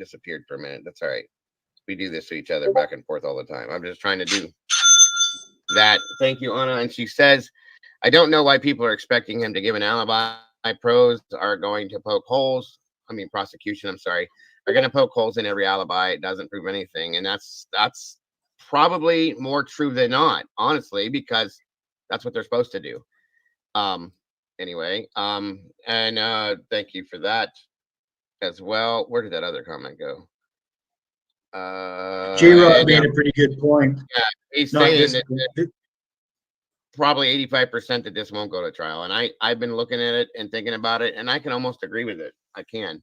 disappeared for a minute. That's all right. We do this to each other back and forth all the time. I'm just trying to do that. Thank you, Anna. And she says, I don't know why people are expecting him to give an alibi. Pros are going to poke holes. I mean, prosecution, I'm sorry, are going to poke holes in every alibi. It doesn't prove anything. And that's probably more true than not, honestly, because that's what they're supposed to do. Anyway, and thank you for that as well. Where did that other comment go? Jrod made a pretty good point. Yeah, he's saying that probably 85% that this won't go to trial. And I've been looking at it and thinking about it, and I can almost agree with it. I can.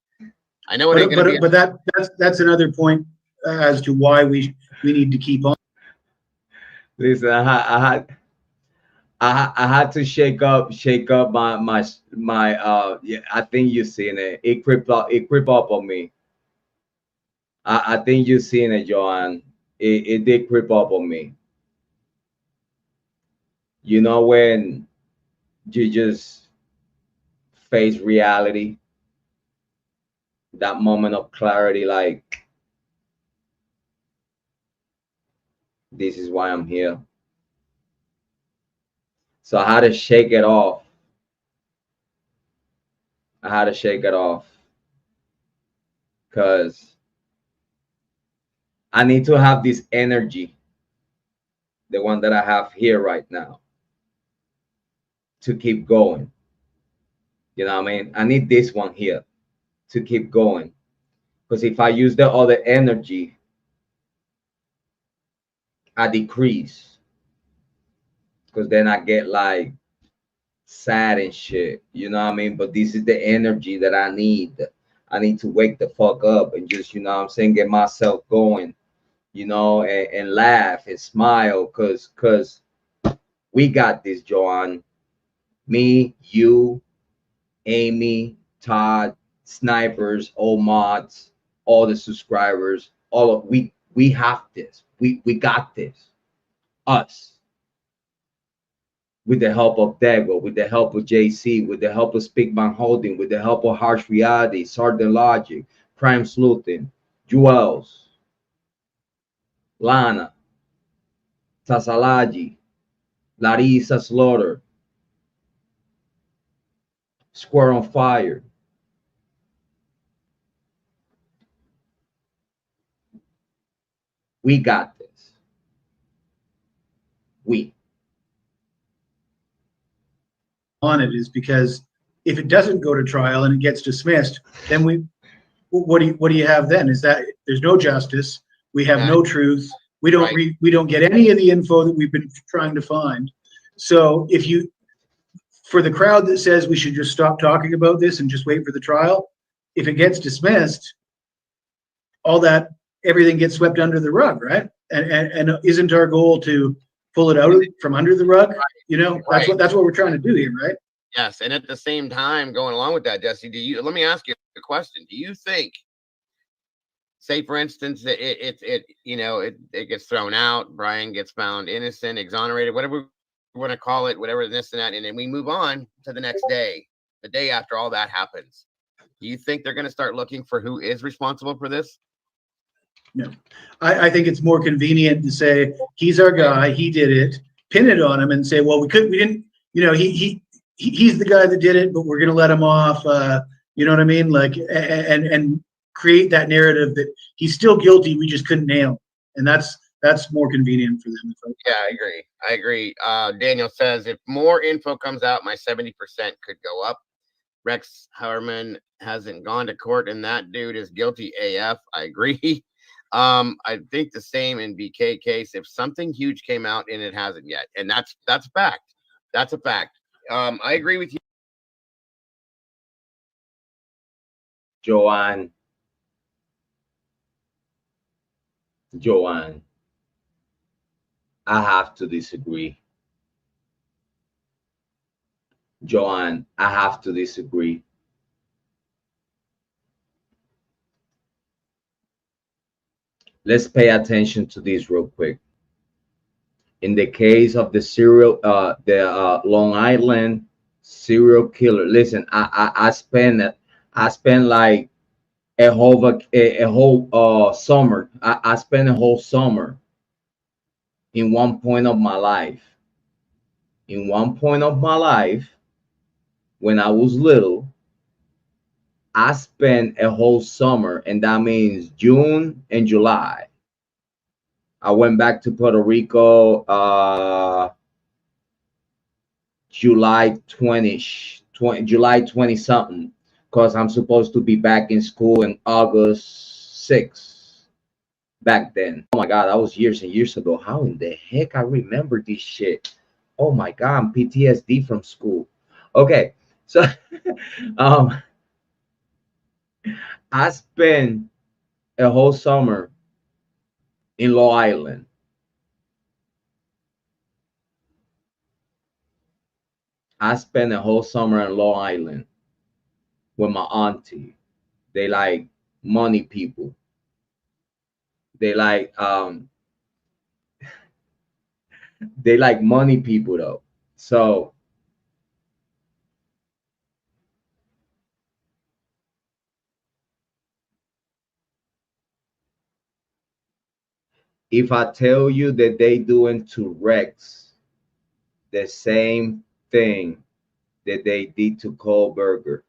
I know it ain't gonna be. But that's another point as to why we need to keep on. Listen, I had to shake up my yeah, I think you've seen it. It creeped up on me. I think you've seen it, Joanne. It did creep up on me. You know, when you just face reality, that moment of clarity, like, this is why I'm here. So I had to shake it off. Because I need to have this energy, the one that I have here right now, to keep going. You know what I mean? I need this one here to keep going. Because if I use the other energy, I decrease. Because then I get like sad and shit. You know what I mean? But this is the energy that I need. I need to wake the fuck up and just, you know what I'm saying, get myself going, you know, and laugh and smile. Because we got this, Joanne. Me, you, Amy, Todd, snipers, all mods, all the subscribers, all of we have this. We got this. Us. With the help of Dego, with the help of JC, with the help of Speakman Holding, with the help of Harsh Reality, Sarden Logic, Prime Sleuthing, Juels, Lana, Tasalaji, Larissa Slaughter, Square on Fire. We got this. We. On it is because if it doesn't go to trial and it gets dismissed, then what do you have then? Is that there's no justice, we have no truth, we don't we don't get any of the info that we've been trying to find. So if you, for the crowd that says we should just stop talking about this and just wait for the trial, if it gets dismissed, all that, everything gets swept under the rug, right? And isn't our goal to pull it out from under the rug? You know, that's what we're trying to do here, right? Yes, and at the same time, going along with that, Jesse, let me ask you a question. Do you think, say for instance, that it gets thrown out, Bryan gets found innocent, exonerated, whatever we want to call it, whatever this and that, and then we move on to the next day, the day after all that happens? Do you think they're going to start looking for who is responsible for this? No, I think it's more convenient to say he's our guy, he did it, pin it on him, and say, well, we didn't, you know, he's the guy that did it, but we're going to let him off. You know what I mean? Like, and create that narrative that he's still guilty, we just couldn't nail him. And that's more convenient for them. Yeah, I agree. Daniel says if more info comes out, my 70% could go up. Rex Harman hasn't gone to court, and that dude is guilty AF. I agree. I think the same in BK case. If something huge came out and it hasn't yet, and that's a fact. That's a fact. I agree with you. Joanne, I have to disagree. Joanne, I have to disagree. Let's pay attention to this real quick. In the case of the Long Island serial killer, listen, I spent like a whole summer. I spent a whole summer in one point of my life. In one point of my life, when I was little, I spent a whole summer, and that means June and July. I went back to Puerto Rico July 20 something, because I'm supposed to be back in school in August 6th. Back then, oh my god, that was years and years ago. How in the heck I remember this shit? Oh my god, I'm PTSD from school. Okay, so um I spent a whole summer in Long Island. I spent a whole summer in Long Island with my auntie. They like money people. They like money people though. So if I tell you that they doing to Rex the same thing that they did to Kohberger,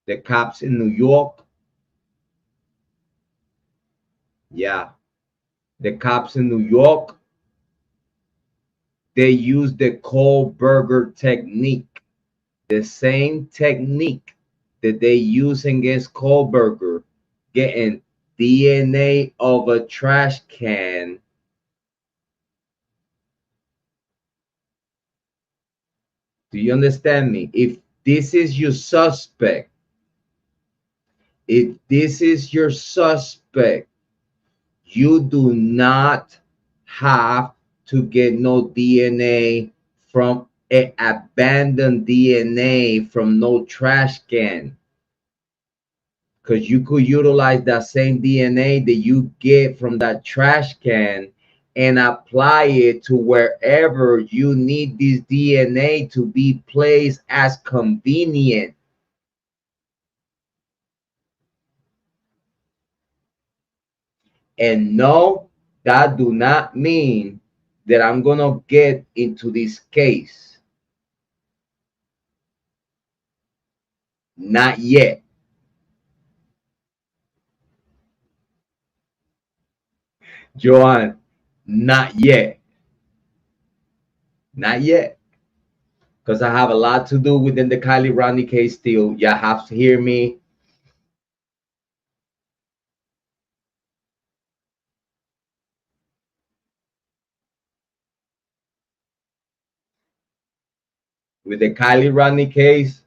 the cops in New York, yeah, the cops in New York, they use the Kohberger technique, the same technique that they use against Kohberger, getting DNA of a trash can. Do you understand me? If this is your suspect, you do not have to get no DNA from a abandoned DNA from no trash can, because you could utilize that same DNA that you get from that trash can and apply it to wherever you need this DNA to be placed as convenient. And no, that do not mean that I'm gonna get into this case. Not yet. Joanne, not yet. Not yet. Because I have a lot to do within the Kiely Rodni case still. You have to hear me. With the Kiely Rodni case,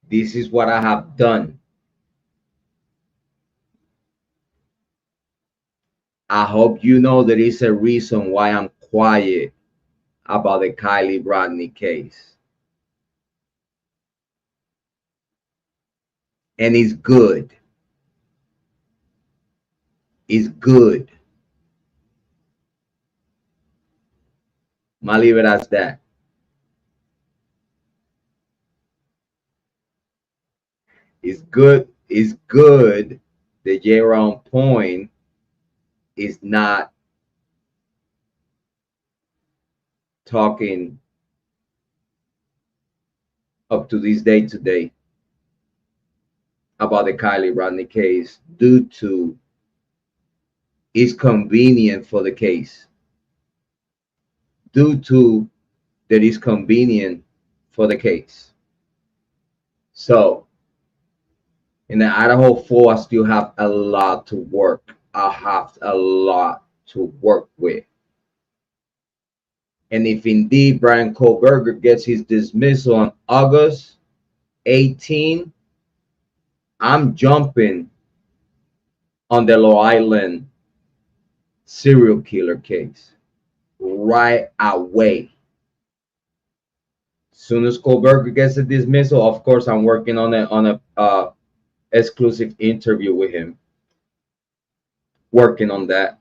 this is what I have done. I hope you know there is a reason why I'm quiet about the Kiely Rodni case. And it's good. It's good. I'll leave it as that. It's good. It's good that Jrod Point is not talking up to this day today about the Kiely Rodni case due to it's convenient for the case. Due to that is convenient for the case. So in the Idaho 4, I still have a lot to work. I have a lot to work with. And if indeed Bryan Kohberger gets his dismissal on August 18, I'm jumping on the Long Island serial killer case right away. Soon as Kohberger gets a dismissal, of course, I'm working on a exclusive interview with him. Working on that.